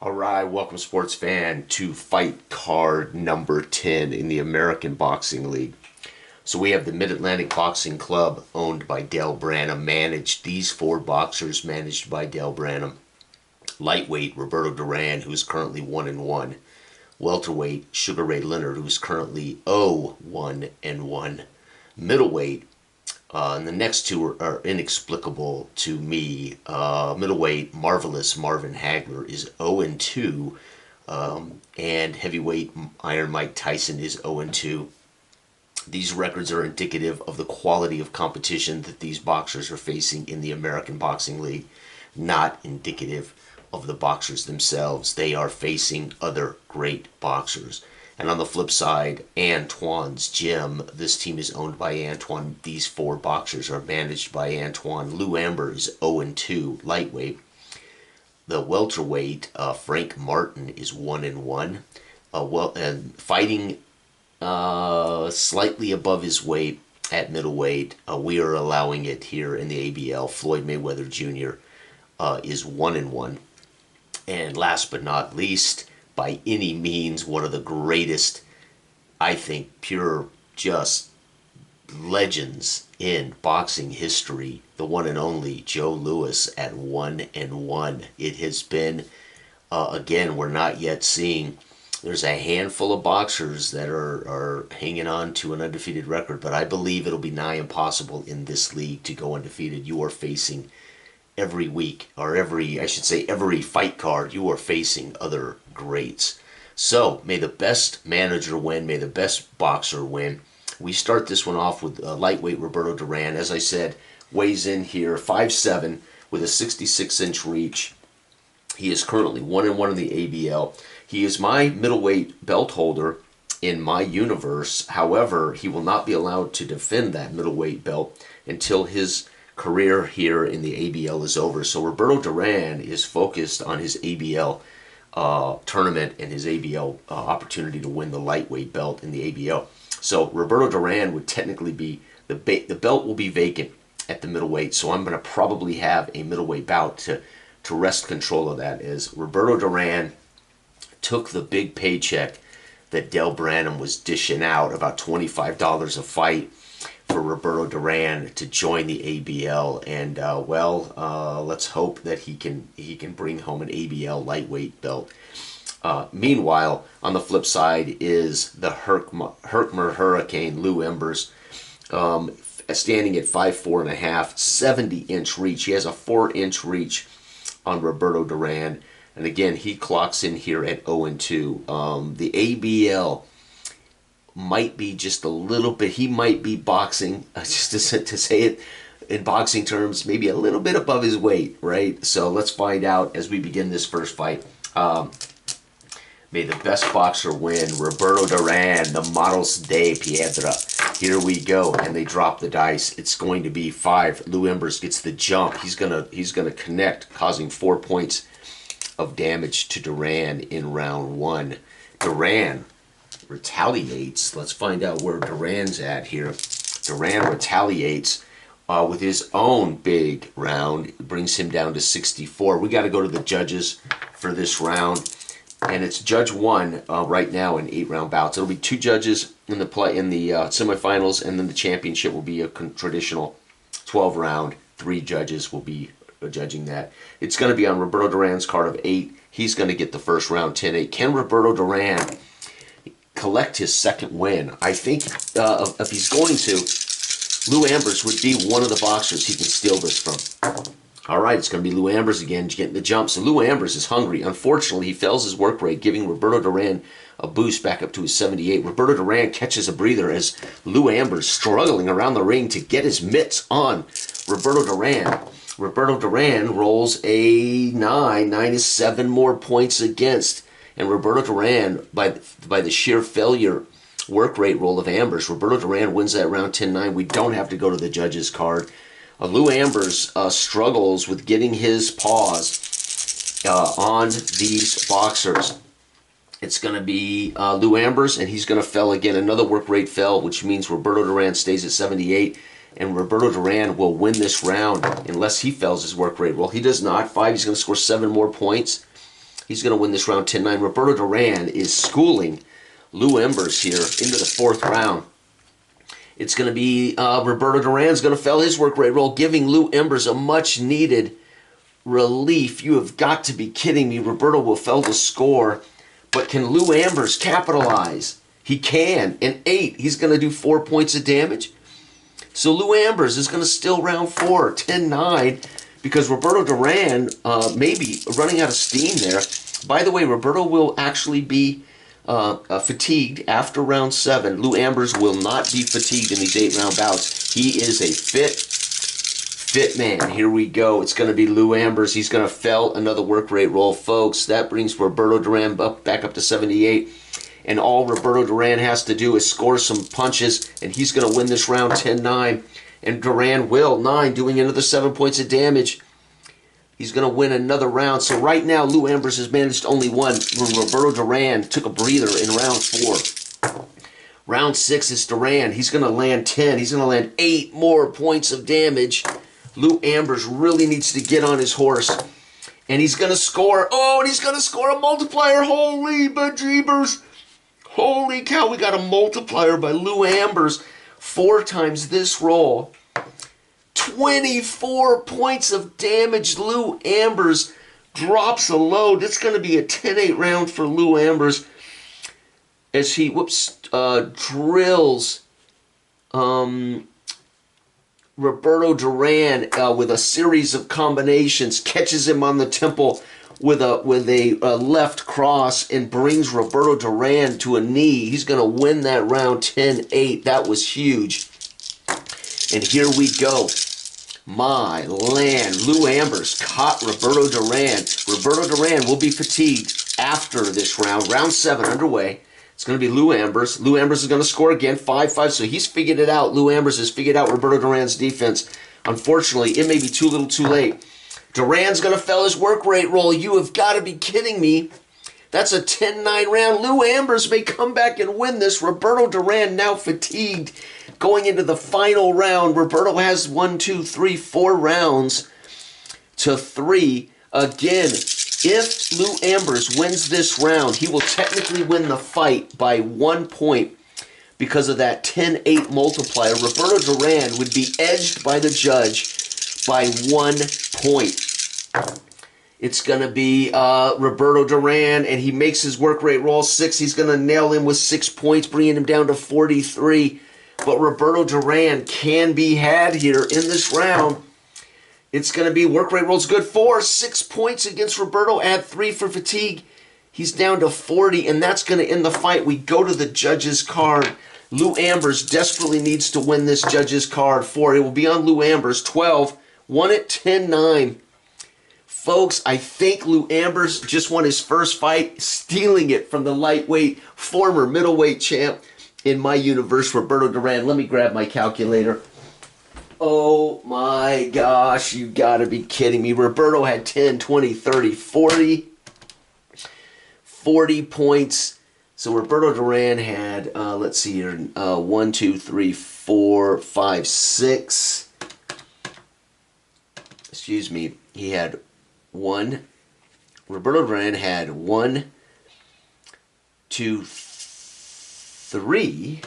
All right, welcome sports fan to fight card number 10 in the American Boxing League. So we have the Mid-Atlantic Boxing Club owned by Dale Branham, managed these four boxers managed by Dale Branham. Lightweight, Roberto Duran, who's currently 1-1. Welterweight, Sugar Ray Leonard, who's currently 0-1-1. Middleweight, and the next two are inexplicable to me. Middleweight, Marvelous Marvin Hagler is 0-2. And heavyweight, Iron Mike Tyson is 0-2. These records are indicative of the quality of competition that these boxers are facing in the American Boxing League, not indicative of the boxers themselves. They are facing other great boxers. And on the flip side, Antwan's gym. This team is owned by Antwan. These four boxers are managed by Antwan. Lou Amber is 0-2, lightweight. The welterweight, Frank Martin, is 1-1. And fighting slightly above his weight at middleweight. We are allowing it here in the ABL. Floyd Mayweather Jr. Is 1-1. And last but not least, by any means, one of the greatest, I think, pure, just legends in boxing history, the one and only Joe Louis at 1-1. It has been, again, we're not yet seeing, there's a handful of boxers that are hanging on to an undefeated record, but I believe it'll be nigh impossible in this league to go undefeated. You are facing every week, or every fight card, you are facing other greats. So, may the best manager win, may the best boxer win. We start this one off with lightweight Roberto Duran. As I said, weighs in here 5'7", with a 66-inch reach. He is currently 1-1 in the ABL. He is my middleweight belt holder in my universe. However, he will not be allowed to defend that middleweight belt until his career here in the ABL is over. So Roberto Duran is focused on his ABL tournament and his ABL opportunity to win the lightweight belt in the ABL. So Roberto Duran would technically be, the belt will be vacant at the middleweight, so I'm going to probably have a middleweight bout to wrest control of that, as Roberto Duran took the big paycheck that Dale Branham was dishing out, about $25 a fight for Roberto Duran to join the ABL, and let's hope that he can bring home an ABL lightweight belt. Meanwhile, on the flip side is the Herkimer Hurricane, Lou Embers, standing at 5'4.5", 70-inch reach. He has a 4-inch reach on Roberto Duran, and again, he clocks in here at 0-2. The ABL might be just a little bit, he might be boxing, just to say it in boxing terms, maybe a little bit above his weight, right? So let's find out as we begin this first fight. May the best boxer win. Roberto Duran, the Manos de Piedra. Here we go, and they drop the dice. It's going to be 5. Lou Embers gets the jump. He's gonna connect, causing 4 points of damage to Duran in round 1. Duran retaliates. Let's find out where Duran's at here. Duran retaliates with his own big round. It brings him down to 64. We got to go to the judges for this round, and it's Judge 1 right now in 8-round bouts. It'll be 2 judges in the semifinals, and then the championship will be a traditional 12-round. 3 judges will be judging that. It's going to be on Roberto Duran's card of 8. He's going to get the first round 10-8. Can Roberto Duran collect his second win? I think if he's going to, Lou Ambers would be one of the boxers he can steal this from. All right, it's going to be Lou Ambers again getting the jump. So Lou Ambers is hungry. Unfortunately, he fails his work rate, giving Roberto Duran a boost back up to his 78. Roberto Duran catches a breather as Lou Ambers struggling around the ring to get his mitts on Roberto Duran. Roberto Duran rolls a 9. 9 is 7 more points against. And Roberto Duran, by the sheer failure work rate roll of Ambers, Roberto Duran wins that round 10-9. We don't have to go to the judges' card. Lou Ambers struggles with getting his paws on these boxers. It's going to be Lou Ambers, and he's going to fell again. Another work rate fell, which means Roberto Duran stays at 78. and Roberto Duran will win this round unless he fails his work rate. Well, he does not. 5, he's going to score 7 more points. He's going to win this round 10-9. Roberto Duran is schooling Lou Embers here into the 4th round. It's going to be Roberto Duran's going to fail his work rate roll, giving Lou Embers a much-needed relief. You have got to be kidding me. Roberto will fail to score, but can Lou Embers capitalize? He can. In 8, he's going to do 4 points of damage. So Lou Embers is going to steal round 4, 10-9, because Roberto Duran may be running out of steam there. By the way, Roberto will actually be fatigued after round 7. Lou Embers will not be fatigued in these 8-round bouts. He is a fit man. Here we go. It's going to be Lou Embers. He's going to fail another work rate roll, folks. That brings Roberto Duran back up to 78. And all Roberto Duran has to do is score some punches, and he's going to win this round 10-9. And Duran will, 9, doing another 7 points of damage. He's going to win another round. So right now, Lou Embers has managed only 1. Roberto Duran took a breather in round 4. Round 6 is Duran. He's going to land 10. He's going to land 8 more points of damage. Lou Embers really needs to get on his horse. And he's going to score. Oh, and he's going to score a multiplier. Holy bejeebers. Holy cow, we got a multiplier by Lou Embers. 4 times this roll. 24 points of damage. Lou Embers drops a load. It's going to be a 10-8 round for Lou Embers as he, drills Roberto Duran with a series of combinations, catches him on the temple with a left cross and brings Roberto Duran to a knee. He's going to win that round 10-8. That was huge. And here we go. My land. Lou Embers caught Roberto Duran. Roberto Duran will be fatigued after this round. Round 7 underway. It's going to be Lou Embers. Lou Embers is going to score again, 5-5. So he's figured it out. Lou Embers has figured out Roberto Duran's defense. Unfortunately, it may be too little too late. Duran's going to fail his work rate roll. You have got to be kidding me. That's a 10-9 round. Lou Embers may come back and win this. Roberto Duran now fatigued. Going into the final round, Roberto has 1, 2, 3, 4 rounds to 3. Again, if Lou Embers wins this round, he will technically win the fight by 1 point because of that 10-8 multiplier. Roberto Duran would be edged by the judge by 1 point. It's going to be Roberto Duran, and he makes his work rate roll 6. He's going to nail him with 6 points, bringing him down to 43. But Roberto Duran can be had here in this round. It's going to be work rate rolls good 4. 6 points against Roberto. Add 3 for fatigue. He's down to 40, and that's going to end the fight. We go to the judges' card. Lou Embers desperately needs to win this judges' card. 4. It will be on Lou Embers. 12. Won it 10-9. Folks, I think Lou Embers just won his first fight, stealing it from the lightweight, former middleweight champ in my universe, Roberto Duran. Let me grab my calculator. Oh my gosh, you gotta be kidding me. Roberto had 10, 20, 30, 40. 40 points. So Roberto Duran had, let's see here, 1, 2, 3, 4, 5, 6. Excuse me, he had 1. Roberto Duran had 1, 2, 3.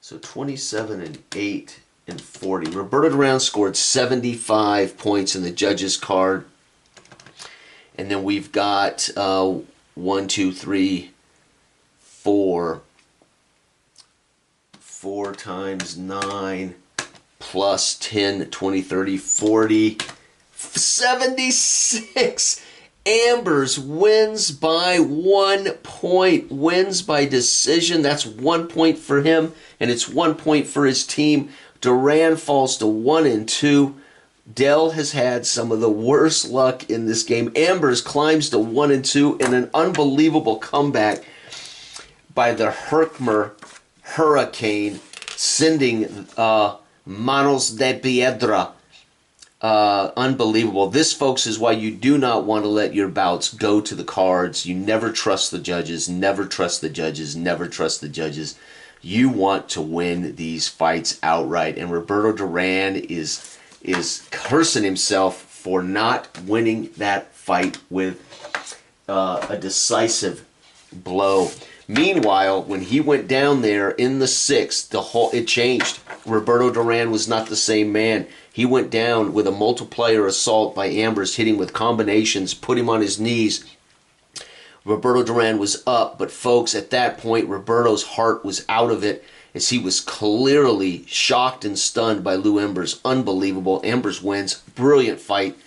So 27 and 8 and 40. Roberto Duran scored 75 points in the judges' card. And then we've got 1, 2, 3, 4. 4 times 9 plus 10, 20, 30, 40. 76. Embers wins by 1 point. Wins by decision. That's 1 point for him, and it's 1 point for his team. Duran falls to 1 and 2. Dell has had some of the worst luck in this game. Embers climbs to 1 and 2 in an unbelievable comeback by the Herkmer Hurricane, sending Manos de Piedra. Unbelievable. This, folks, is why you do not want to let your bouts go to the cards. You never trust the judges. Never trust the judges. Never trust the judges. You want to win these fights outright. And Roberto Duran is cursing himself for not winning that fight with a decisive blow. Meanwhile, when he went down there in the 6th, it changed. Roberto Duran was not the same man. He went down with a multiplier assault by Ambrose, hitting with combinations, put him on his knees. Roberto Duran was up, but folks, at that point, Roberto's heart was out of it as he was clearly shocked and stunned by Lou Ambrose. Unbelievable. Ambrose wins. Brilliant fight.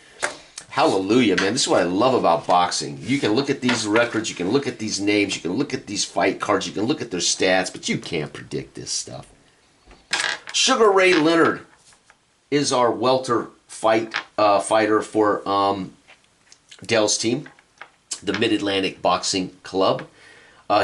Hallelujah, man. This is what I love about boxing. You can look at these records, you can look at these names, you can look at these fight cards, you can look at their stats, but you can't predict this stuff. Sugar Ray Leonard is our welter fighter for Dell's team, the Mid-Atlantic Boxing Club.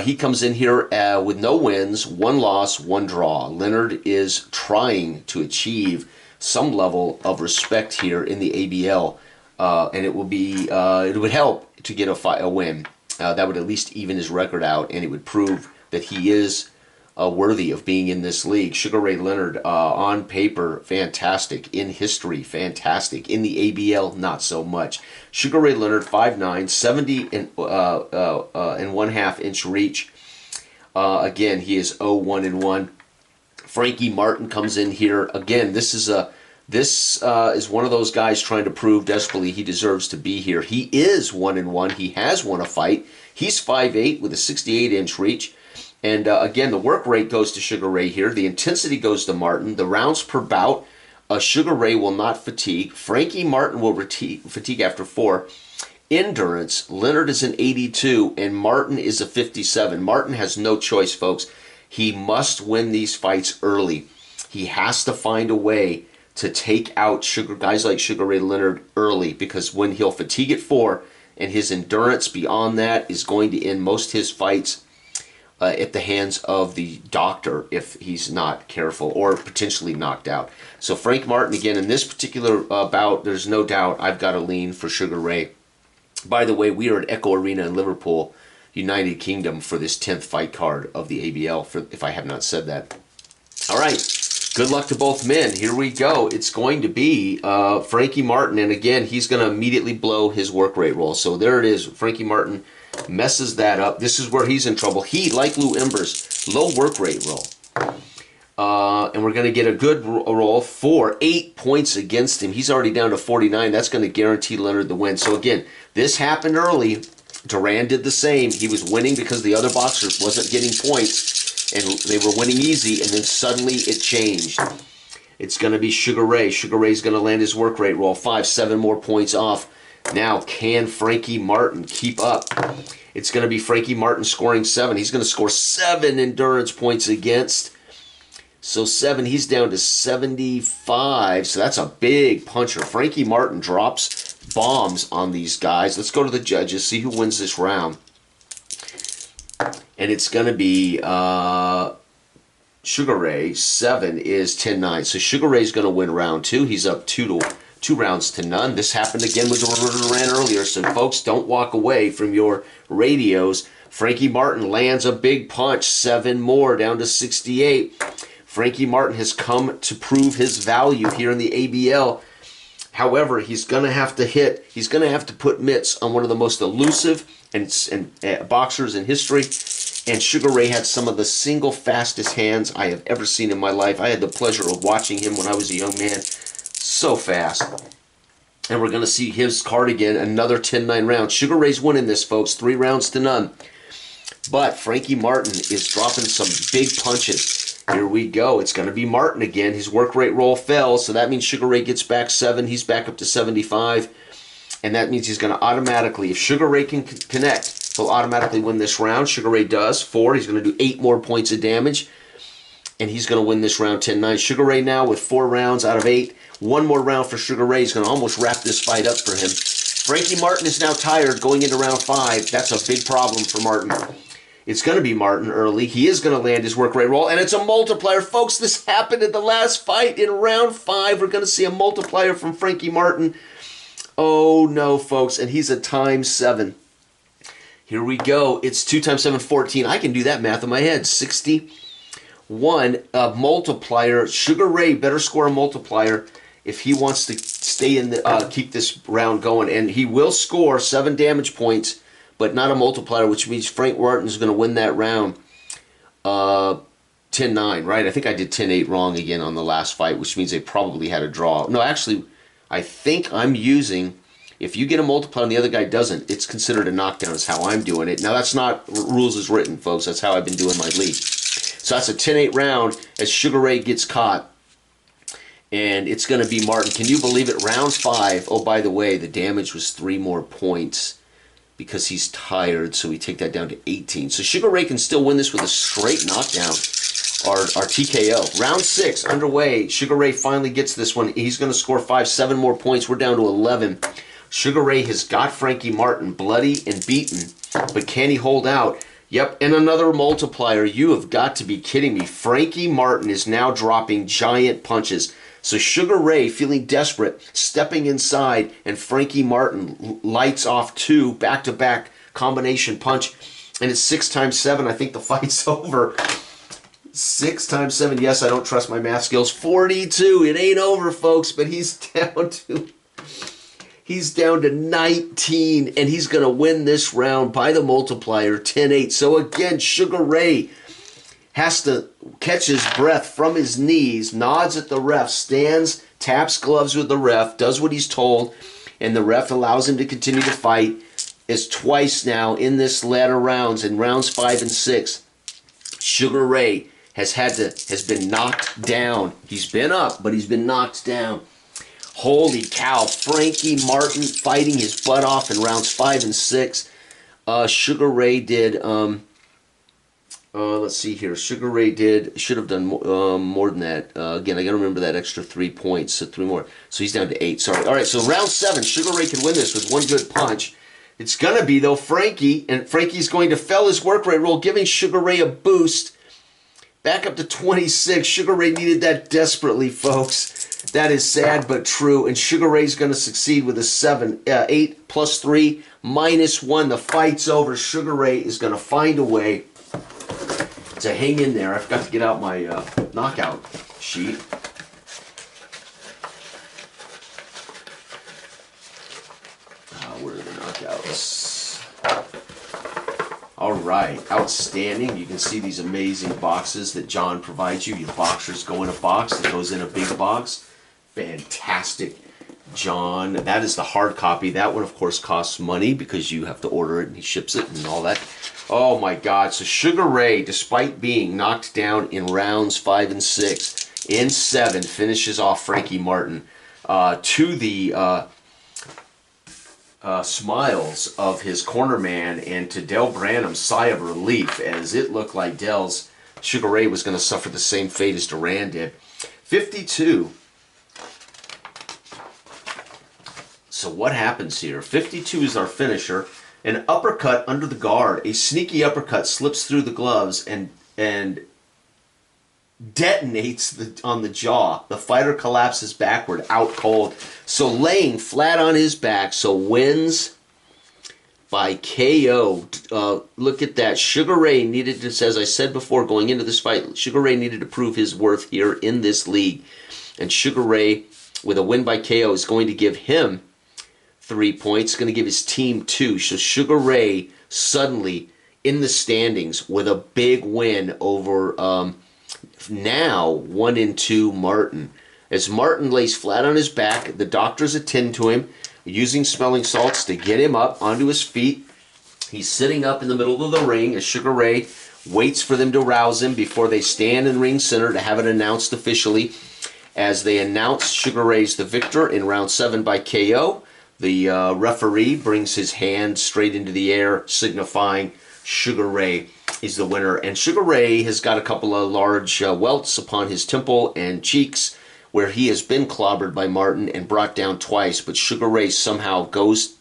He comes in here with no wins, 1 loss, 1 draw. Leonard is trying to achieve some level of respect here in the ABL. And it would help to get a win. That would at least even his record out, and it would prove that he is worthy of being in this league. Sugar Ray Leonard, on paper, fantastic. In history, fantastic. In the ABL, not so much. Sugar Ray Leonard, 5'9", 70 and 1/2 inch reach. Again, he is 0-1-1. Frankie Martin comes in here. Again, this is one of those guys trying to prove desperately he deserves to be here. He is 1-1. He has won a fight. He's 5'8" with a 68-inch reach. And again, the work rate goes to Sugar Ray here. The intensity goes to Martin. The rounds per bout, Sugar Ray will not fatigue. Frankie Martin will fatigue after 4. Endurance, Leonard is an 82 and Martin is a 57. Martin has no choice, folks. He must win these fights early. He has to find a way to take out guys like Sugar Ray Leonard early, because when he'll fatigue at 4 and his endurance beyond that is going to end most his fights at the hands of the doctor if he's not careful, or potentially knocked out. So Frank Martin, again, in this particular bout, there's no doubt I've got a lean for Sugar Ray. By the way, we are at Echo Arena in Liverpool, United Kingdom, for this 10th fight card of the ABL, if I have not said that. All right. Good luck to both men. Here we go. It's going to be Frankie Martin, and again, he's going to immediately blow his work rate roll. So there it is. Frankie Martin messes that up. This is where he's in trouble. He, like Lou Ambrose, low work rate roll. And we're going to get a good roll for 8 points against him. He's already down to 49. That's going to guarantee Leonard the win. So again, this happened early. Duran did the same. He was winning because the other boxers wasn't getting points, and they were winning easy, and then suddenly it changed. It's going to be Sugar Ray. Sugar Ray's going to land his work rate roll. 5-7 more points off. Now, can Frankie Martin keep up? It's going to be Frankie Martin scoring 7. He's going to score 7 endurance points against. So 7, he's down to 75. So that's a big puncher. Frankie Martin drops bombs on these guys. Let's go to the judges, see who wins this round. And it's going to be Sugar Ray. 7 is 10-9. So Sugar Ray's going to win round 2. He's up 2 rounds to none. This happened again with Duran earlier. So folks, don't walk away from your radios. Frankie Martin lands a big punch. 7 more, down to 68. Frankie Martin has come to prove his value here in the ABL. However, he's going to have to hit. He's going to have to put mitts on one of the most elusive and boxers in history. And Sugar Ray had some of the single fastest hands I have ever seen in my life. I had the pleasure of watching him when I was a young man. So fast. And we're going to see his card again, another 10-9 round. Sugar Ray's winning this, folks, 3 rounds to none. But Frankie Martin is dropping some big punches. Here we go. It's going to be Martin again. His work rate roll fell, so that means Sugar Ray gets back 7. He's back up to 75. And that means he's going to automatically, if Sugar Ray can connect, he'll automatically win this round. Sugar Ray does. 4. He's going to do 8 more points of damage. And he's going to win this round 10-9. Sugar Ray now with 4 rounds out of 8. 1 more round for Sugar Ray. He's going to almost wrap this fight up for him. Frankie Martin is now tired going into round 5. That's a big problem for Martin. It's going to be Martin early. He is going to land his work rate roll, and it's a multiplier. Folks, this happened in the last fight in round 5. We're going to see a multiplier from Frankie Martin. Oh, no, folks, and he's a times 7. Here we go. It's 2 times 7, 14. I can do that math in my head. 61 multiplier. Sugar Ray better score a multiplier. if he wants to stay in the keep this round going, and he will score 7 damage points, but not a multiplier, which means Frank Martin is going to win that round 10-9, right? I think I did 10-8 wrong again on the last fight, which means they probably had a draw. No, actually, I think I'm using, if you get a multiplier and the other guy doesn't, it's considered a knockdown is how I'm doing it. Now, that's not rules as written, folks. That's how I've been doing my league. So that's a 10-8 round as Sugar Ray gets caught. And it's going to be Martin. Can you believe it? Round 5. Oh, by the way, the damage was 3 more points because he's tired, so we take that down to 18. So Sugar Ray can still win this with a straight knockdown, or TKO. Round 6 underway. Sugar Ray finally gets this one. He's going to score 7 more points. We're down to 11. Sugar Ray has got Frankie Martin bloody and beaten, but can he hold out? Yep, and another multiplier. You have got to be kidding me. Frankie Martin is now dropping giant punches. So Sugar Ray, feeling desperate, stepping inside, and Frankie Martin lights off 2 back-to-back combination punch, and it's 6 times 7. I think the fight's over. 6 times 7. Yes, I don't trust my math skills. 42. It ain't over, folks, but he's down to 19, and he's going to win this round by the multiplier, 10-8. So again, Sugar Ray has to catch his breath from his knees, nods at the ref, stands, taps gloves with the ref, does what he's told, and the ref allows him to continue to fight. It's twice now in this latter rounds, in rounds 5 and 6. Sugar Ray has been knocked down. He's been up, but he's been knocked down. Holy cow, Frankie Martin fighting his butt off in rounds 5 and 6. Sugar Ray did... let's see here. Sugar Ray should have done more than that. Again, I got to remember that extra 3 points. So 3 more. So he's down to 8. Sorry. All right, so round 7. Sugar Ray can win this with 1 good punch. It's going to be, though, Frankie. And Frankie's going to fell his work rate roll, giving Sugar Ray a boost. Back up to 26. Sugar Ray needed that desperately, folks. That is sad but true. And Sugar Ray's going to succeed with a 7. 8 plus 3 minus 1. The fight's over. Sugar Ray is going to find a way to hang in there. I forgot to get out my knockout sheet. Where are the knockouts? All right, outstanding. You can see these amazing boxes that John provides you. Your boxers go in a box that goes in a big box. Fantastic, John. That is the hard copy. That one, of course, costs money because you have to order it and he ships it and all that. Oh my God. So Sugar Ray, despite being knocked down in rounds 5 and 6, in 7, finishes off Frankie Martin to the smiles of his corner man and to Del Branham's sigh of relief, as it looked like Sugar Ray was going to suffer the same fate as Duran did. 52. So what happens here? 52 is our finisher. An uppercut under the guard. A sneaky uppercut slips through the gloves and detonates on the jaw. The fighter collapses backward, out cold. So laying flat on his back. So wins by KO. Look at that. Sugar Ray needed to, as I said before, going into this fight, Sugar Ray needed to prove his worth here in this league. And Sugar Ray, with a win by KO, is going to give him 3 points. Going to give his team 2. So Sugar Ray suddenly in the standings with a big win over now 1 and 2 Martin. As Martin lays flat on his back, the doctors attend to him using smelling salts to get him up onto his feet. He's sitting up in the middle of the ring as Sugar Ray waits for them to rouse him before they stand in ring center to have it announced officially. As they announce Sugar Ray's the victor in round 7 by KO, the referee brings his hand straight into the air, signifying Sugar Ray is the winner. And Sugar Ray has got a couple of large welts upon his temple and cheeks where he has been clobbered by Martin and brought down twice. But Sugar Ray somehow goes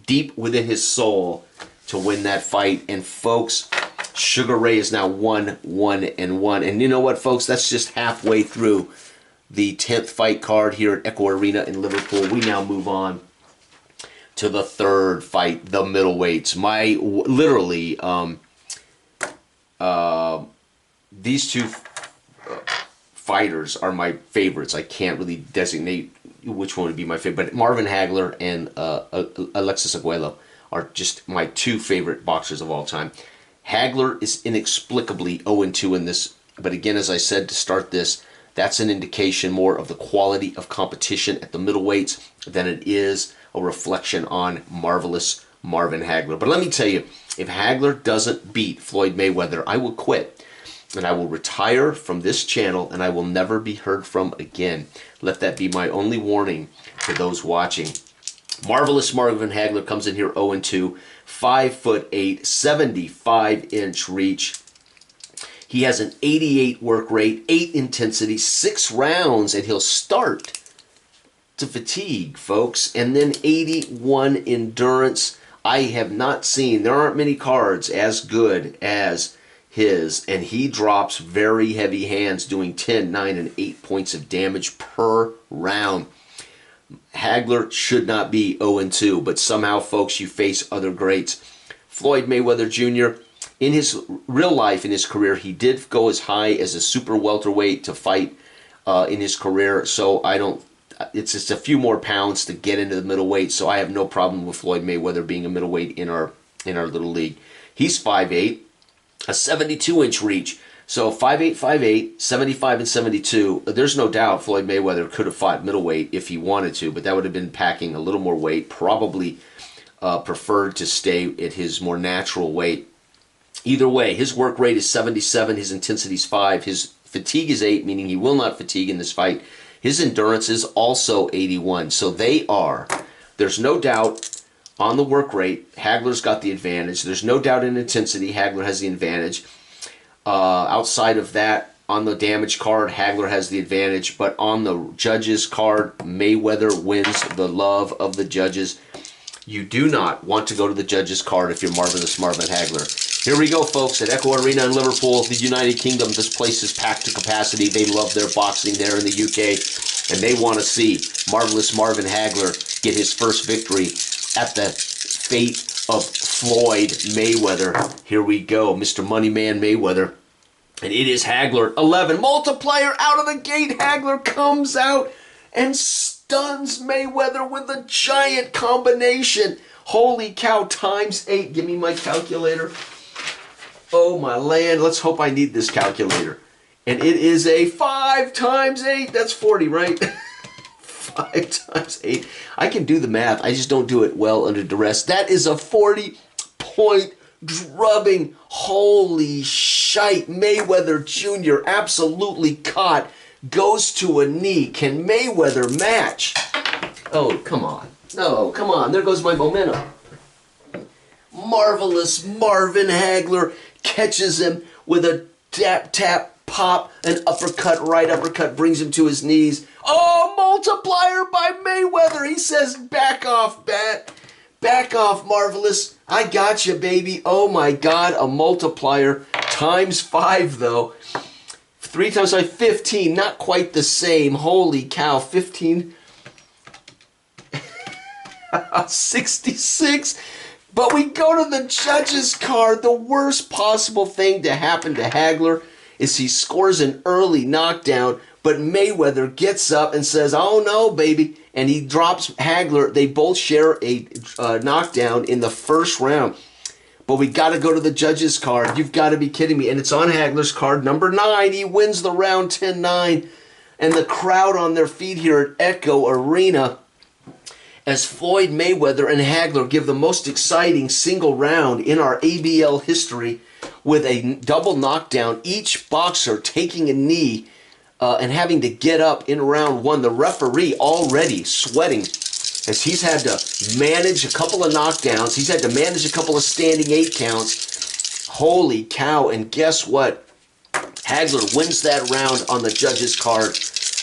deep within his soul to win that fight. And folks, Sugar Ray is now 1-1-1. And you know what, folks? That's just halfway through the 10th fight card here at Echo Arena in Liverpool. We now move on to the 3rd fight, the middleweights. These two fighters are my favorites. I can't really designate which one would be my favorite, but Marvin Hagler and Alexis Aguelo are just my two favorite boxers of all time. Hagler is inexplicably 0-2 in this, but again, as I said to start this, that's an indication more of the quality of competition at the middleweights than it is a reflection on marvelous Marvin Hagler. But let me tell you, if Hagler doesn't beat Floyd Mayweather, I will quit. And I will retire from this channel and I will never be heard from again. Let that be my only warning to those watching. Marvelous Marvin Hagler comes in here 0-2, 5'8", 75-inch reach. He has an 88 work rate, 8 intensity, 6 rounds, and he'll start to fatigue, folks. And then 81 endurance. I have not seen, there aren't many cards as good as his, and he drops very heavy hands, doing 10, 9, and 8 points of damage per round. Hagler should not be 0-2, but somehow, folks, you face other greats. Floyd Mayweather Jr., in his real life, in his career, he did go as high as a super welterweight to fight in his career, so it's just a few more pounds to get into the middleweight, so I have no problem with Floyd Mayweather being a middleweight in our little league. He's 5'8", a 72-inch reach. So 5'8", 5'8", 75 and 72. There's no doubt Floyd Mayweather could have fought middleweight if he wanted to, but that would have been packing a little more weight. Probably preferred to stay at his more natural weight. Either way, his work rate is 77, his intensity is 5, his fatigue is 8, meaning he will not fatigue in this fight. His endurance is also 81. So there's no doubt on the work rate, Hagler's got the advantage. There's no doubt in intensity, Hagler has the advantage. Outside of that, on the damage card, Hagler has the advantage. But on the judges card, Mayweather wins the love of the judges. You do not want to go to the judges card if you're Marvelous Marvin Hagler. Here we go, folks, at Echo Arena in Liverpool, the United Kingdom. This place is packed to capacity. They love their boxing there in the UK, and they want to see Marvelous Marvin Hagler get his first victory at the fate of Floyd Mayweather. Here we go, Mr. Moneyman Mayweather. And it is Hagler, 11. Multiplier out of the gate. Hagler comes out and stuns Mayweather with a giant combination. Holy cow, times 8. Give me my calculator. Oh, my land. Let's hope I need this calculator. And it is a 5 times 8. That's 40, right? 5 times 8. I can do the math. I just don't do it well under duress. That is a 40-point drubbing. Holy shite. Mayweather Jr. absolutely caught. Goes to a knee. Can Mayweather match? Oh, come on. No, come on. There goes my momentum. Marvelous Marvin Hagler catches him with a tap, tap, pop, an uppercut, right uppercut, brings him to his knees. Oh, multiplier by Mayweather. He says, back off, Bat. Back off, Marvelous. I got you, baby. Oh, my God, a multiplier. Times 5, though. 3 times 5, 15. Not quite the same. Holy cow, 15. 66. But we go to the judges card. The worst possible thing to happen to Hagler is he scores an early knockdown, but Mayweather gets up and says, oh no, baby, and he drops Hagler. They both share a knockdown in the first round. But we got to go to the judges card. You've got to be kidding me. And it's on Hagler's card, number 9. He wins the round 10-9. And the crowd on their feet here at Echo Arena as Floyd Mayweather and Hagler give the most exciting single round in our ABL history with a double knockdown, each boxer taking a knee and having to get up in round 1. The referee already sweating as he's had to manage a couple of knockdowns. He's had to manage a couple of standing 8 counts. Holy cow, and guess what? Hagler wins that round on the judges' card.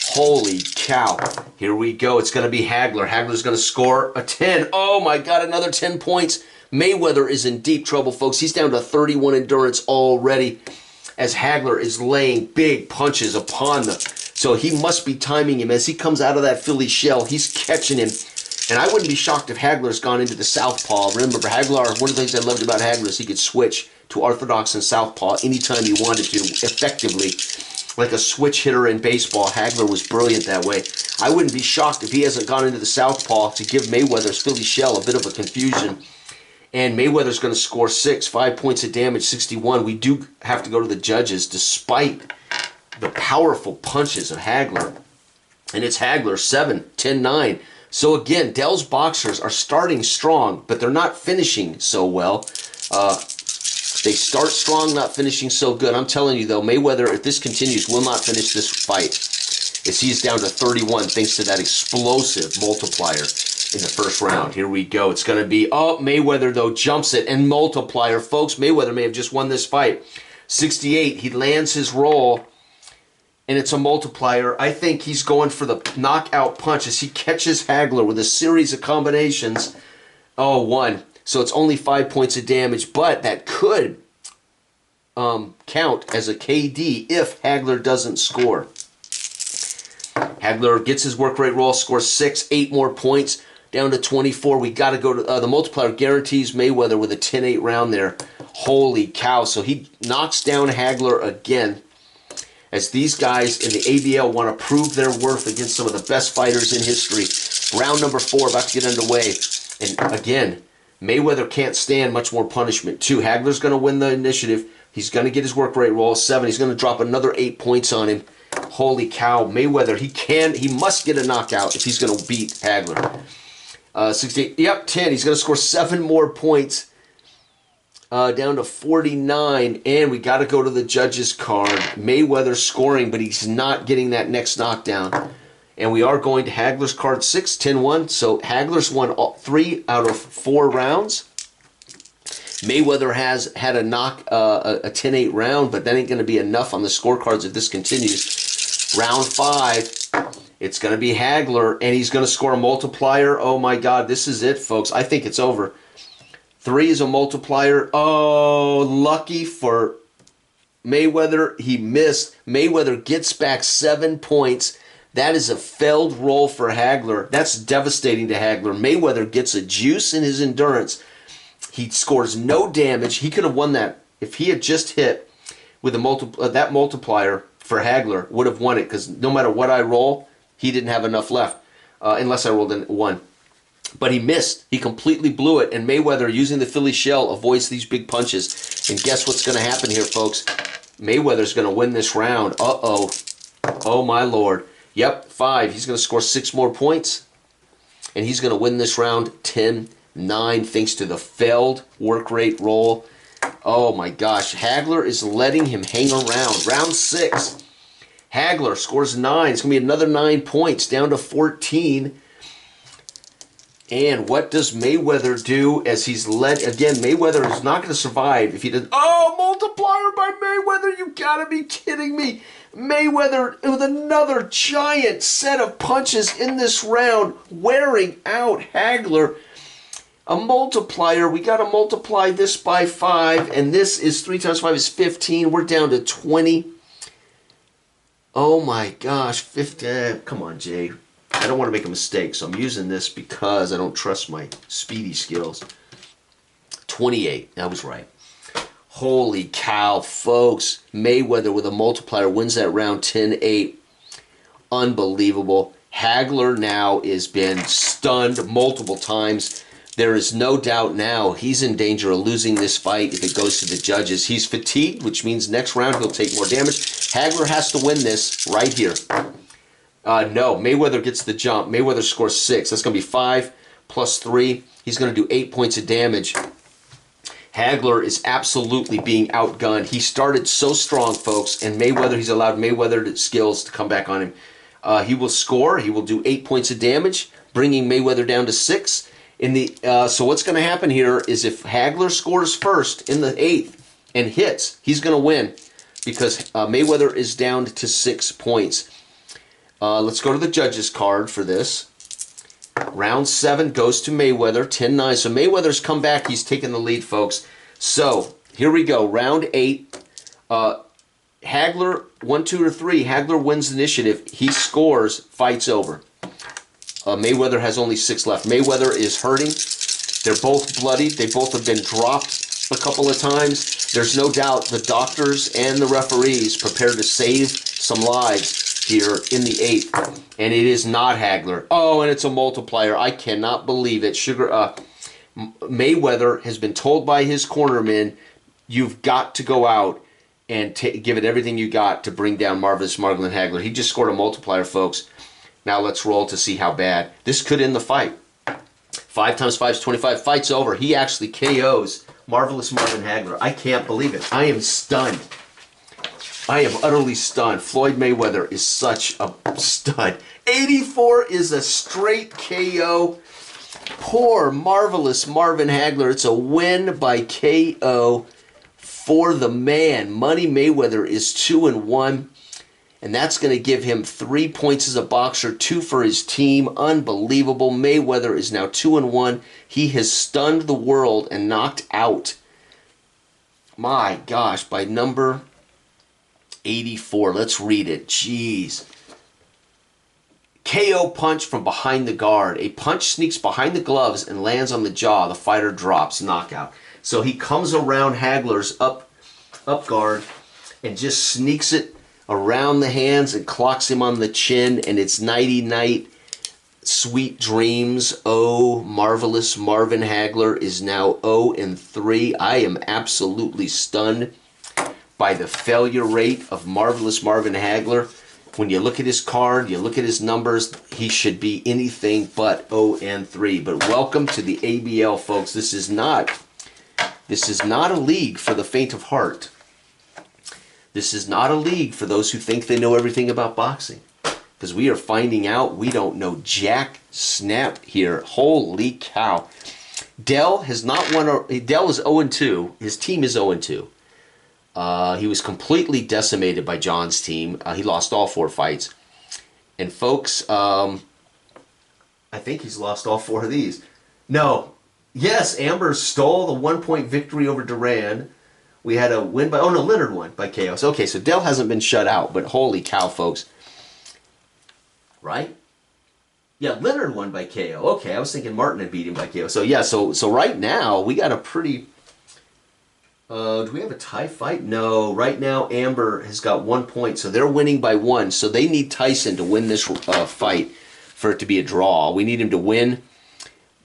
Holy cow. Here we go. It's going to be Hagler. Hagler's going to score a 10. Oh my God, another 10 points. Mayweather is in deep trouble, folks. He's down to 31 endurance already as Hagler is laying big punches upon them. So he must be timing him as he comes out of that Philly shell. He's catching him. And I wouldn't be shocked if Hagler's gone into the southpaw. Remember, Hagler, one of the things I loved about Hagler is he could switch to orthodox and southpaw anytime he wanted to, effectively. like a switch hitter in baseball. Hagler was brilliant that way. I wouldn't be shocked if he hasn't gone into the southpaw to give Mayweather's Philly shell a bit of a confusion. And Mayweather's going to score 6, 5 points of damage, 61. We do have to go to the judges despite the powerful punches of Hagler. And it's Hagler, 7, 10, 9. So again, Dell's boxers are starting strong, but they're not finishing so well. They start strong, not finishing so good. I'm telling you, though, Mayweather, if this continues, will not finish this fight. As he's down to 31 thanks to that explosive multiplier in the first round. Here we go. It's going to be, oh, Mayweather, though, jumps it and multiplier. Folks, Mayweather may have just won this fight. 68, he lands his roll, and it's a multiplier. I think he's going for the knockout punch as he catches Hagler with a series of combinations. Oh, 1. So it's only 5 points of damage, but that could count as a KD if Hagler doesn't score. Hagler gets his work rate roll, scores 6, 8 more points, down to 24. We got to go to the multiplier guarantees Mayweather with a 10-8 round there. Holy cow. So he knocks down Hagler again as these guys in the ABL want to prove their worth against some of the best fighters in history. Round number 4 about to get underway. And again, Mayweather can't stand much more punishment. 2, Hagler's going to win the initiative. He's going to get his work rate roll. 7, he's going to drop another 8 points on him. Holy cow, Mayweather, he must get a knockout if he's going to beat Hagler. 68, yep, 10, he's going to score 7 more points. Down to 49, and we got to go to the judges' card. Mayweather scoring, but he's not getting that next knockdown. And we are going to Hagler's card 6, 10-1. So Hagler's won 3 out of 4 rounds. Mayweather has had a 10-8 round, but that ain't going to be enough on the scorecards if this continues. Round 5, it's going to be Hagler, and he's going to score a multiplier. Oh my God, this is it, folks. I think it's over. 3 is a multiplier. Oh, lucky for Mayweather, he missed. Mayweather gets back 7 points. That is a failed roll for Hagler. That's devastating to Hagler. Mayweather gets a juice in his endurance. He scores no damage. He could have won that. If he had just hit with that multiplier for Hagler, would have won it, because no matter what I roll, he didn't have enough left, unless I rolled in 1. But he missed. He completely blew it, and Mayweather, using the Philly shell, avoids these big punches. And guess what's going to happen here, folks? Mayweather's going to win this round. Uh-oh. Oh, my Lord. Yep, 5. He's going to score 6 more points, and he's going to win this round 10-9 thanks to the failed work rate roll. Oh, my gosh. Hagler is letting him hang around. Round 6. Hagler scores 9. It's going to be another 9 points, down to 14. And what does Mayweather do as he's led? Again, Mayweather is not going to survive if he doesn't. Oh, multiplier by Mayweather. You got to be kidding me. Mayweather with another giant set of punches in this round, wearing out Hagler. A multiplier. We got to multiply this by 5. And this is 3 times 5 is 15. We're down to 20. Oh, my gosh. 50. Come on, Jay. I don't want to make a mistake, so I'm using this because I don't trust my speedy skills. 28. I was right. Holy cow, folks. Mayweather with a multiplier wins that round 10-8. Unbelievable. Hagler now has been stunned multiple times. There is no doubt now he's in danger of losing this fight if it goes to the judges. He's fatigued, which means next round he'll take more damage. Hagler has to win this right here. No, Mayweather gets the jump. Mayweather scores 6. That's going to be 5 plus 3. He's going to do 8 points of damage. Hagler is absolutely being outgunned. He started so strong, folks, and he's allowed Mayweather skills to come back on him. He will score. He will do 8 points of damage, bringing Mayweather down to 6. So what's going to happen here is if Hagler scores first in the 8th and hits, he's going to win because Mayweather is down to 6 points. Let's go to the judges' card for this. Round 7 goes to Mayweather, 10-9. So Mayweather's come back. He's taking the lead, folks. So here we go. Round 8. Hagler, 1, 2, or 3. Hagler wins the initiative. He scores. Fight's over. Mayweather has only 6 left. Mayweather is hurting. They're both bloodied. They both have been dropped a couple of times. There's no doubt the doctors and the referees prepared to save some lives here in the 8th. And it is not Hagler. Oh, and it's a multiplier. I cannot believe it. Mayweather has been told by his cornerman, you've got to go out and give it everything you got to bring down Marvelous Marvin Hagler. He just scored a multiplier, folks. Now let's roll to see how bad. This could end the fight. 5 times 5 is 25. Fight's over. He actually KOs Marvelous Marvin Hagler. I can't believe it. I am stunned. I am utterly stunned. Floyd Mayweather is such a stud. 84 is a straight KO. Poor Marvelous Marvin Hagler. It's a win by KO for the man. Money Mayweather is 2-1. And that's going to give him 3 points as a boxer, 2 for his team. Unbelievable. Mayweather is now 2-1. He has stunned the world and knocked out, my gosh, by number 84. Let's read it. Jeez. KO punch from behind the guard. A punch sneaks behind the gloves and lands on the jaw. The fighter drops. Knockout. So he comes around Hagler's up guard and just sneaks it around the hands and clocks him on the chin, and it's nighty-night, sweet dreams. Oh, Marvelous Marvin Hagler is now 0-3. I am absolutely stunned by the failure rate of Marvelous Marvin Hagler. When you look at his card, you look at his numbers, he should be anything but 0-3. But welcome to the ABL, folks. This is not a league for the faint of heart. This is not a league for those who think they know everything about boxing. Because we are finding out we don't know jack snap here. Holy cow. Dell has not won. Dell is 0-2. His team is 0-2. He was completely decimated by John's team. He lost all 4 fights. And folks, I think he's lost all 4 of these. No. Yes, Amber stole the 1-point victory over Duran. We had a win by, Leonard won by KO. Okay, so Dell hasn't been shut out, but holy cow, folks. Right? Yeah, Leonard won by KO. Okay, I was thinking Martin had beat him by KO. So yeah, so right now, we got a pretty, do we have a tie fight? No, right now Amber has got 1 point, so they're winning by 1. So they need Tyson to win this fight for it to be a draw. We need him to win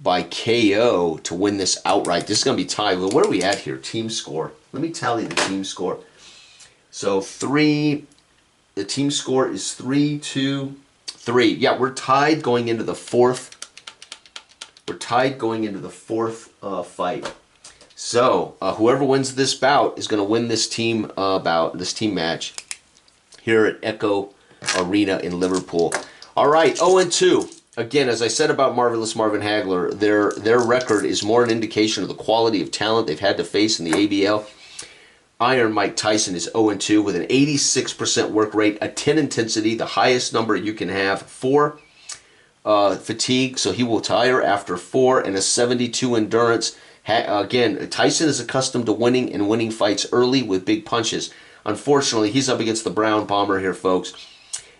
by KO to win this outright. This is going to be tied. Well, where are we at here? Team score. Let me tally the team score. So the team score is 3-2-3. Yeah, we're tied going into the 4th. We're tied going into the 4th fight. So whoever wins this bout is going to win this team this team match here at Echo Arena in Liverpool. All right, 0-2. Again, as I said about Marvelous Marvin Hagler, their record is more an indication of the quality of talent they've had to face in the ABL. Iron Mike Tyson is 0-2 with an 86% work rate, a 10 intensity, the highest number you can have, 4 fatigue, so he will tire after 4, and a 72 endurance. Again, Tyson is accustomed to winning and winning fights early with big punches. Unfortunately, he's up against the Brown Bomber here, folks.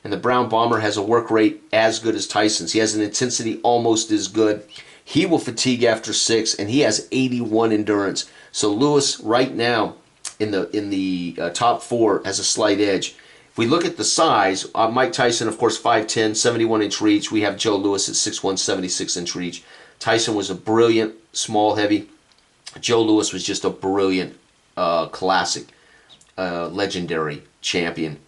And the Brown Bomber has a work rate as good as Tyson's. He has an intensity almost as good. He will fatigue after 6, and he has 81 endurance. So Lewis, right now, in the top 4, has a slight edge. If we look at the size, Mike Tyson, of course, 5'10", 71-inch reach. We have Joe Lewis at 6'1", 76-inch reach. Tyson was a brilliant small heavy. Joe Lewis was just a brilliant classic, legendary champion.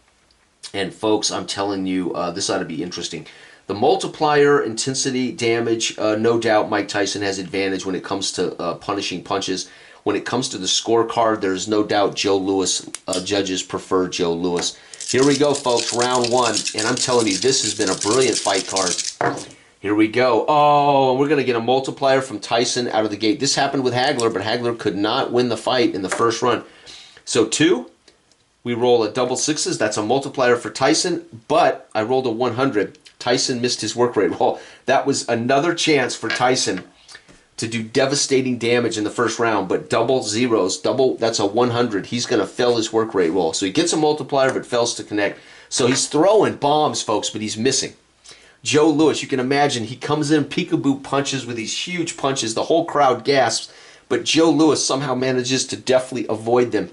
And folks, I'm telling you, this ought to be interesting. The multiplier, intensity, damage, no doubt Mike Tyson has advantage when it comes to punishing punches. When it comes to the scorecard, there's no doubt Joe Lewis, judges prefer Joe Lewis. Here we go, folks, round 1. And I'm telling you, this has been a brilliant fight card. Here we go. Oh, we're going to get a multiplier from Tyson out of the gate. This happened with Hagler, but Hagler could not win the fight in the first run. So 2. We roll a double 6s. That's a multiplier for Tyson, but I rolled a 100. Tyson missed his work rate roll. That was another chance for Tyson to do devastating damage in the first round, but double zeros, that's a 100. He's going to fail his work rate roll. So he gets a multiplier, but fails to connect. So he's throwing bombs, folks, but he's missing. Joe Lewis, you can imagine, he comes in, peekaboo punches with these huge punches. The whole crowd gasps, but Joe Lewis somehow manages to deftly avoid them.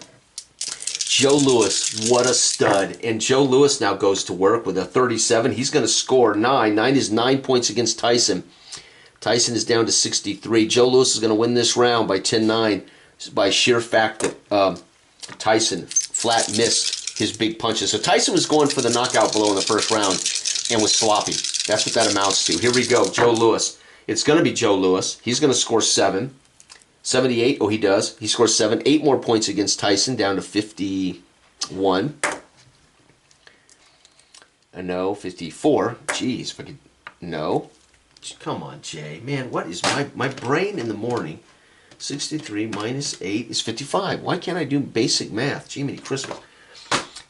Joe Louis, what a stud. And Joe Louis now goes to work with a 37. He's going to score 9. 9 is 9 points against Tyson. Tyson is down to 63. Joe Louis is going to win this round by 10-9 by sheer fact that Tyson flat missed his big punches. So Tyson was going for the knockout blow in the first round and was sloppy. That's what that amounts to. Here we go, Joe Louis. It's going to be Joe Louis. He's going to score 7. 78. Oh, he does. He scores 7. 8 more points against Tyson, down to 51. No, 54. Jeez, if I could... No. Come on, Jay. Man, what is my brain in the morning? 63 minus 8 is 55. Why can't I do basic math? Gee, many Christmas.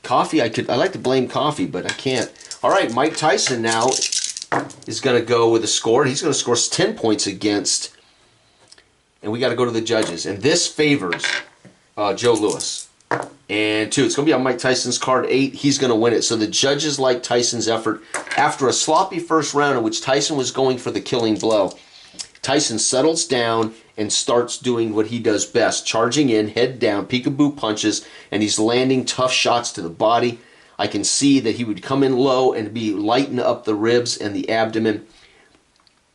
Coffee, I like to blame coffee, but I can't. All right, Mike Tyson now is going to go with a score. He's going to score 10 points against, and we got to go to the judges. And this favors Joe Louis. And 2, it's going to be on Mike Tyson's card. 8, he's going to win it. So the judges like Tyson's effort. After a sloppy first round in which Tyson was going for the killing blow, Tyson settles down and starts doing what he does best, charging in, head down, peekaboo punches, and he's landing tough shots to the body. I can see that he would come in low and be lighten up the ribs and the abdomen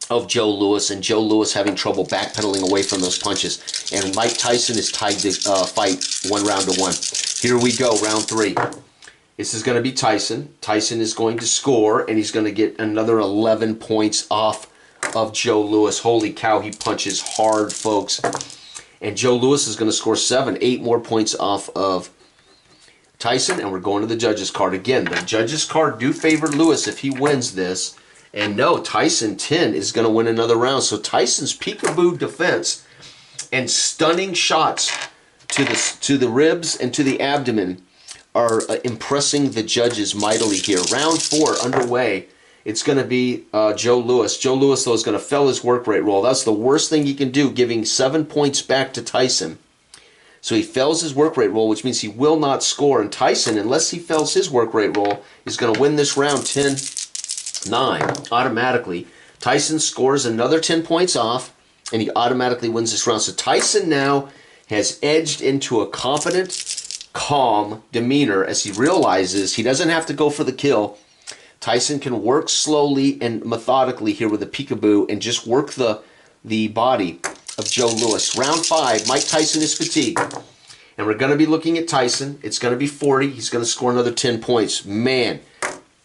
of Joe Louis, and Joe Louis having trouble backpedaling away from those punches. And Mike Tyson is tied to fight 1 round to 1. Here we go, round 3. This is going to be Tyson. Tyson is going to score, and he's going to get another 11 points off of Joe Louis. Holy cow, he punches hard, folks. And Joe Louis is going to score 7, 8 more points off of Tyson, and we're going to the judges' card. Again, the judges' card do favor Louis if he wins this. And no, Tyson 10 is going to win another round. So Tyson's peekaboo defense and stunning shots to the ribs and to the abdomen are impressing the judges mightily here. Round 4 underway. It's going to be Joe Louis. Joe Louis, though, is going to fail his work rate roll. That's the worst thing he can do, giving 7 points back to Tyson. So he fails his work rate roll, which means he will not score. And Tyson, unless he fails his work rate roll, is going to win this round 10-9 automatically. Tyson scores another 10 points off, and he automatically wins this round. So Tyson now has edged into a confident, calm demeanor as he realizes he doesn't have to go for the kill. Tyson can work slowly and methodically here with a peekaboo and just work the body of Joe Louis. Round 5, Mike Tyson is fatigued. And we're going to be looking at Tyson. It's going to be 40. He's going to score another 10 points. Man,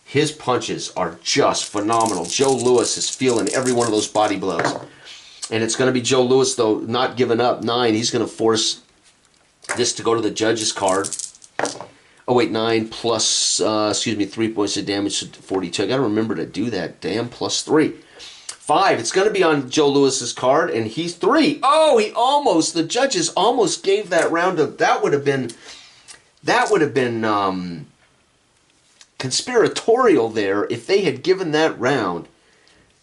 his punches are just phenomenal. Joe Louis is feeling every one of those body blows. And it's going to be Joe Louis, though, not giving up. 9, he's going to force this to go to the judges' card. Oh, wait, 9 plus, 3 points of damage to 42. I got to remember to do that. Damn, plus 3. 5, it's going to be on Joe Louis's card, and he's 3. Oh, the judges almost gave that round of, that would have been conspiratorial there if they had given that round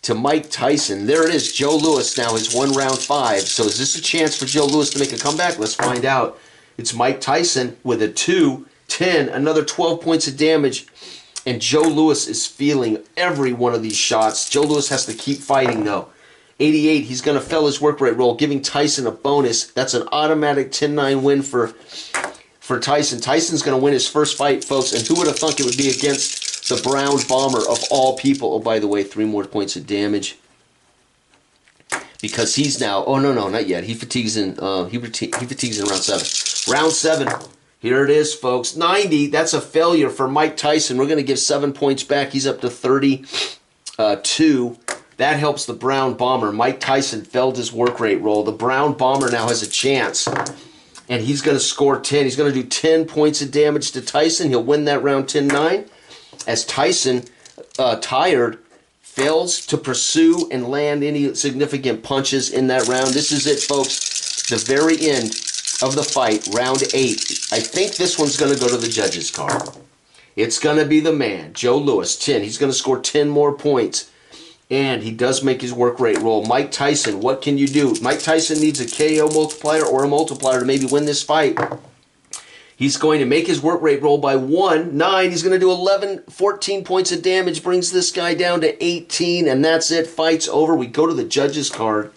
to Mike Tyson. There it is. Joe Louis now has won round 5. So is this a chance for Joe Louis to make a comeback? Let's find out. It's Mike Tyson with a 2, 10, another 12 points of damage. And Joe Louis is feeling every one of these shots. Joe Louis has to keep fighting, though. 88, he's going to fail his work rate roll, giving Tyson a bonus. That's an automatic 10-9 win for Tyson. Tyson's going to win his first fight, folks. And who would have thunk it would be against the Brown Bomber of all people? Oh, by the way, 3 more points of damage. Because he's now... Oh, no, not yet. He fatigues in fatigues in round 7. Round 7. Here it is, folks. 90, that's a failure for Mike Tyson. We're going to give 7 points back. He's up to 32. That helps the Brown Bomber. Mike Tyson failed his work rate roll. The Brown Bomber now has a chance. And he's going to score 10. He's going to do 10 points of damage to Tyson. He'll win that round 10-9. As Tyson, tired, fails to pursue and land any significant punches in that round. This is it, folks. The very end of the fight, round 8. I think this one's going to go to the judges' card. It's going to be the man, Joe Louis, 10. He's going to score 10 more points. And he does make his work rate roll. Mike Tyson, what can you do? Mike Tyson needs a KO multiplier or a multiplier to maybe win this fight. He's going to make his work rate roll by 1, 9. He's going to do 11, 14 points of damage. Brings this guy down to 18. And that's it. Fight's over. We go to the judges' card.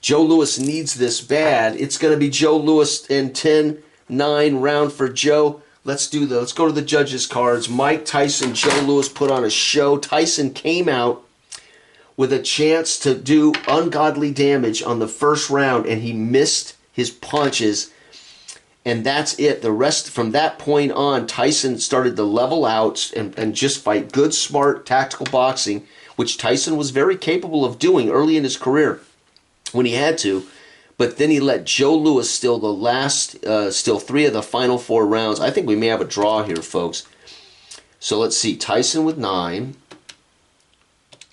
Joe Louis needs this bad. It's going to be Joe Louis in 10-9 9 round for Joe. Let's go to the judges' cards. Mike Tyson, Joe Louis put on a show. Tyson came out with a chance to do ungodly damage on the first round, and he missed his punches. And that's it. The rest, from that point on, Tyson started to level out and just fight good, smart, tactical boxing, which Tyson was very capable of doing early in his career when he had to. But then he let Joe Louis steal the last, still 3 of the final 4 rounds. I think we may have a draw here, folks. So let's see. Tyson with 9,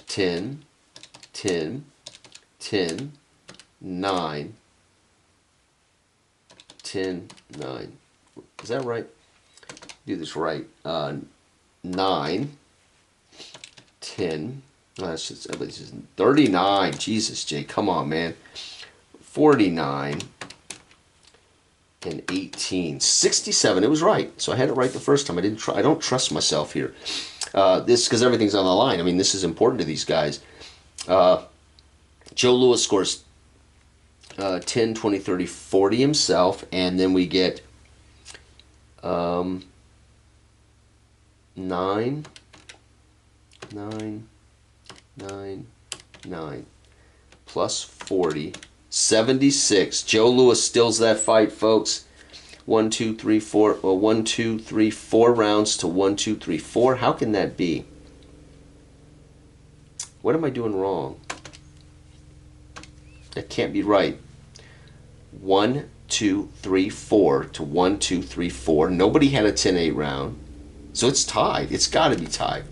10, 10, 10, 9, 10, 9. Is that right? Do this right. 9, 10. Oh, that's just 39. Jesus, Jay, come on, man. 49 and 18. 67. It was right. So I had it right the first time. I don't trust myself here. This because everything's on the line. I mean, this is important to these guys. Joe Louis scores 10, 20, 30, 40 himself, and then we get 9, 9, 9, 9, plus 40, 76. Joe Louis steals that fight, folks. 1, 2, 3, 4. Well, 1, 2, 3, 4 rounds to 1, 2, 3, 4. How can that be? What am I doing wrong? That can't be right. 1, 2, 3, 4 to 1, 2, 3, 4. Nobody had a 10-8 round. So it's tied. It's got to be tied.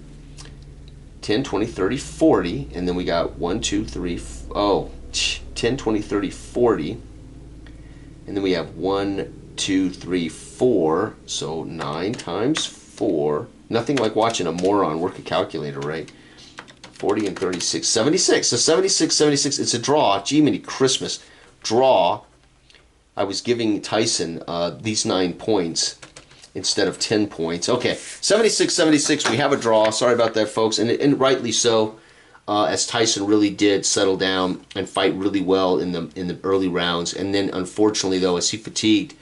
10, 20, 30, 40. And then we got 1, 2, 3, 10, 20, 30, 40. And then we have 1, 2, 3, 4. So 9 times 4. Nothing like watching a moron work a calculator, right? 40 and 36. 76. So 76, 76. It's a draw. Gee, many Christmas. Draw. I was giving Tyson these 9 points instead of 10 points. Okay, 76, 76. We have a draw. Sorry about that, folks. And rightly so, as Tyson really did settle down and fight really well in the early rounds. And then, unfortunately, though, as he fatigued,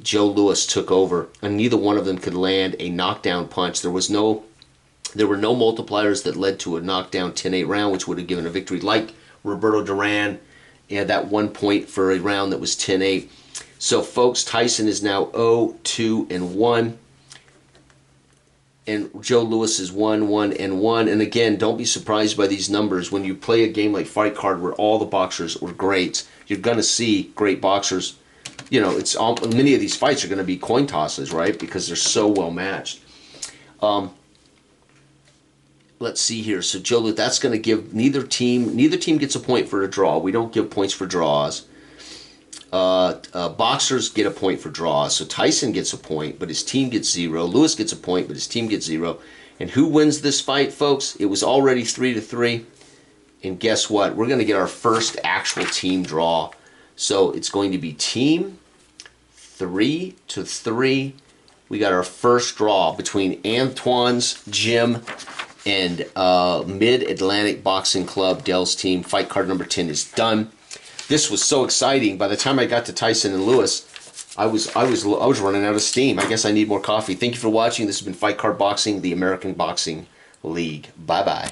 Joe Louis took over, and neither one of them could land a knockdown punch. There were no multipliers that led to a knockdown 10-8 round, which would have given a victory, like Roberto Duran. Had that 1 point for a round that was 10-8. So, folks, Tyson is now 0-2-1. And Joe Louis is 1-1-1. And again, don't be surprised by these numbers. When you play a game like Fight Card where all the boxers were great, you're going to see great boxers. You know, many of these fights are going to be coin tosses, right? Because they're so well matched. Let's see here. So Joe Louis, that's going to give neither team gets a point for a draw. We don't give points for draws. Boxers get a point for draws. So Tyson gets a point, but his team gets 0. Louis gets a point, but his team gets 0. And who wins this fight, folks? It was already 3-3. And guess what? We're going to get our first actual team draw. So it's going to be team 3-3. We got our first draw between Antwan's gym and Mid-Atlantic Boxing Club, Dell's team. Fight card number 10 is done. This was so exciting. By the time I got to Tyson and Louis, I was running out of steam. I guess I need more coffee. Thank you for watching. This has been Fight Card Boxing, the American Boxing League. Bye-bye.